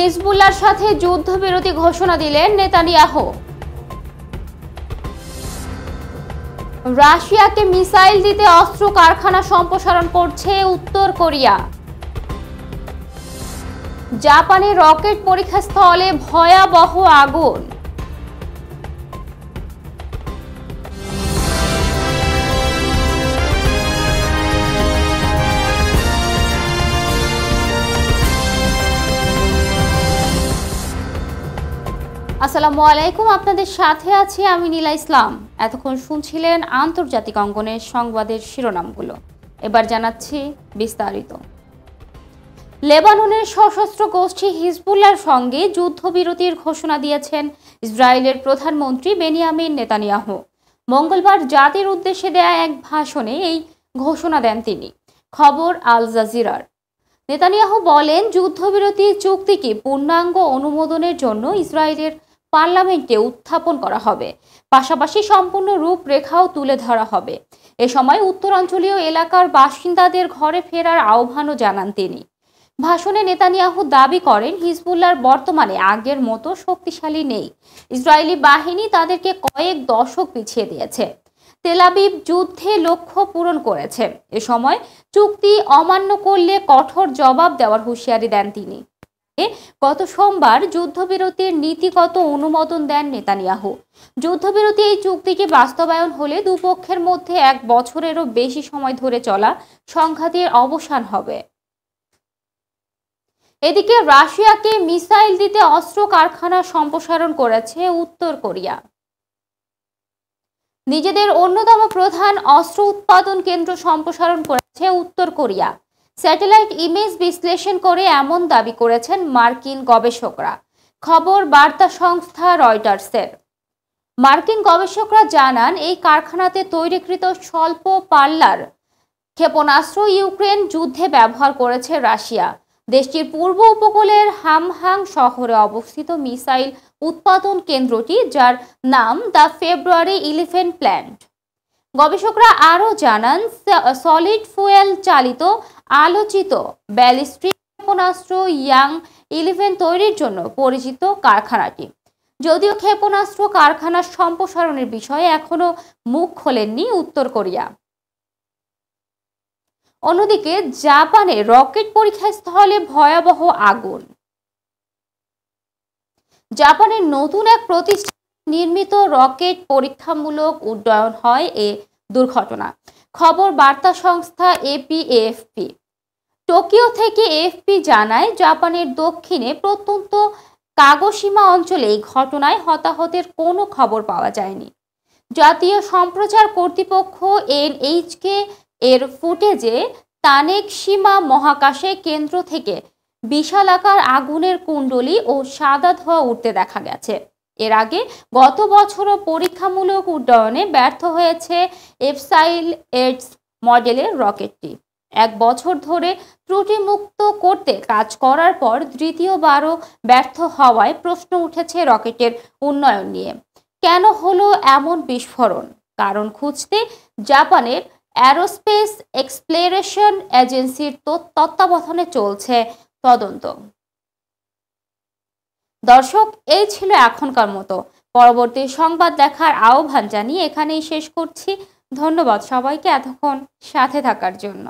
হিজবুল্লাহর সাথে যুদ্ধবিরতি ঘোষণা দিলেন নেতানিয়াহু। রাশিয়াকে মিসাইল দিতে অস্ত্র কারখানা সম্প্রসারণ করছে উত্তর কোরিয়া। জাপানের রকেট পরীক্ষা স্থলে ভয়াবহ আগুন। আসসালামু আলাইকুম, আপনাদের সাথে আছি আমি নীলা ইসলাম। এতক্ষণ শুনছিলেন আন্তর্জাতিক অঙ্গনের সংবাদের শিরোনামগুলো, এবার জানাচ্ছি বিস্তারিত। লেবাননের সশস্ত্র গোষ্ঠী হিজবুল্লাহর সঙ্গে যুদ্ধবিরতির ঘোষণা দিয়েছেন ইসরায়েলের প্রধানমন্ত্রী বেনিয়ামিন নেতানিয়াহু। মঙ্গলবার জাতির উদ্দেশ্যে দেয়া এক ভাষণে এই ঘোষণা দেন তিনি। খবর আল জাজিরার। নেতানিয়াহু বলেন, যুদ্ধবিরতি চুক্তিকে পূর্ণাঙ্গ অনুমোদনের জন্য ইসরায়েলের পার্লামেন্টে উত্থাপন করা হবে, পাশাপাশি সম্পূর্ণ রূপরেখাও তুলে ধরা হবে। এ সময় উত্তরাঞ্চলীয় এলাকার বাসিন্দাদের ঘরে ফেরার আহ্বানও জানান তিনি। ভাষণে নেতানিয়াহু দাবি করেন, হিজবুল্লাহর বর্তমানে আগের মতো শক্তিশালী নেই। ইসরায়েলি বাহিনী তাদেরকে কয়েক দশক পিছিয়ে দিয়েছে। তেল আবিব যুদ্ধে লক্ষ্য পূরণ করেছে। এ সময় চুক্তি অমান্য করলে কঠোর জবাব দেওয়ার হুঁশিয়ারি দেন তিনি। গত সোমবার যুদ্ধবিরতির নীতিগত অনুমোদন দেন নেতানিয়াহু। যুদ্ধবিরতি এই চুক্তিকে বাস্তবায়ন হলে দুপক্ষের মধ্যে এক বছরেরও বেশি সময় ধরে চলা সংঘাতের অবসান হবে। এদিকে রাশিয়াকে মিসাইল দিতে অস্ত্র কারখানা সম্প্রসারণ করেছে উত্তর কোরিয়া। নিজেদের অন্যতম প্রধান অস্ত্র উৎপাদন কেন্দ্র সম্প্রসারণ করেছে উত্তর কোরিয়া। স্যাটেলাইট ইমেজ বিশ্লেষণ করে এমন দাবি করেছেন মার্কিন গবেষকরা। খবর বার্তা সংস্থা রয়টার্সের। মার্কিন গবেষকরা জানান, এই কারখানাতে তৈরিকৃত স্বল্প পাল্লার ক্ষেপণাস্ত্র ইউক্রেন যুদ্ধে ব্যবহার করেছে রাশিয়া। দেশটির পূর্ব উপকূলের হামহাং শহরে অবস্থিত মিসাইল উৎপাদন কেন্দ্রটি, যার নাম দ্য ফেব্রুয়ারি 11 প্ল্যান্ট। গবেষকরা আরও জানান, সলিড ফুয়েল চালিত আলোচিত ব্যালিস্টিক ক্ষেপণাস্ত্র ইয়াং 11 তৈরির জন্য পরিচিত কারখানাটি। যদিও ক্ষেপণাস্ত্র কারখানার সম্প্রসারণের বিষয়ে এখনো মুখ খোলেননি উত্তর কোরিয়া। অন্যদিকে জাপানে রকেট পরীক্ষা স্থলে ভয়াবহ আগুন। জাপানের নতুন এক প্রতিষ্ঠান নির্মিত রকেট পরীক্ষামূলক উড্ডয়ন হয় এ দুর্ঘটনা। খবর বার্তা সংস্থা এপিএফপি। টোকিও থেকে এএফপি জানায়, জাপানের দক্ষিণে প্রত্যন্ত কাগোশিমা অঞ্চলে এই ঘটনায় হতাহতের কোনো খবর পাওয়া যায়নি। জাতীয় সম্প্রচার কর্তৃপক্ষ এনএইচকে এর ফুটেজে তানেকশিমা মহাকাশে কেন্দ্র থেকে বিশালাকার আগুনের কুণ্ডলী ও সাদা ধোঁয়া উঠতে দেখা গেছে। এর আগে গত বছরও পরীক্ষামূলক উড্ডয়নে ব্যর্থ হয়েছে এফসাইল এইটস মডেলের রকেটটি। এক বছর ধরে ত্রুটিমুক্ত করতে কাজ করার পর দ্বিতীয়বারও ব্যর্থ হওয়ায় প্রশ্ন উঠেছে রকেটের উন্নয়ন নিয়ে। কেন হলো এমন বিস্ফোরণ? কারণ খুঁজতে জাপানের অ্যারোস্পেস এক্সপ্লোরেশন এজেন্সির তত্ত্বাবধানে চলছে তদন্ত। দর্শক, এই ছিল এখনকার মতো। পরবর্তী সংবাদ দেখার আহ্বান জানিয়ে এখানেই শেষ করছি। ধন্যবাদ সবাইকে এতক্ষণ সাথে থাকার জন্য।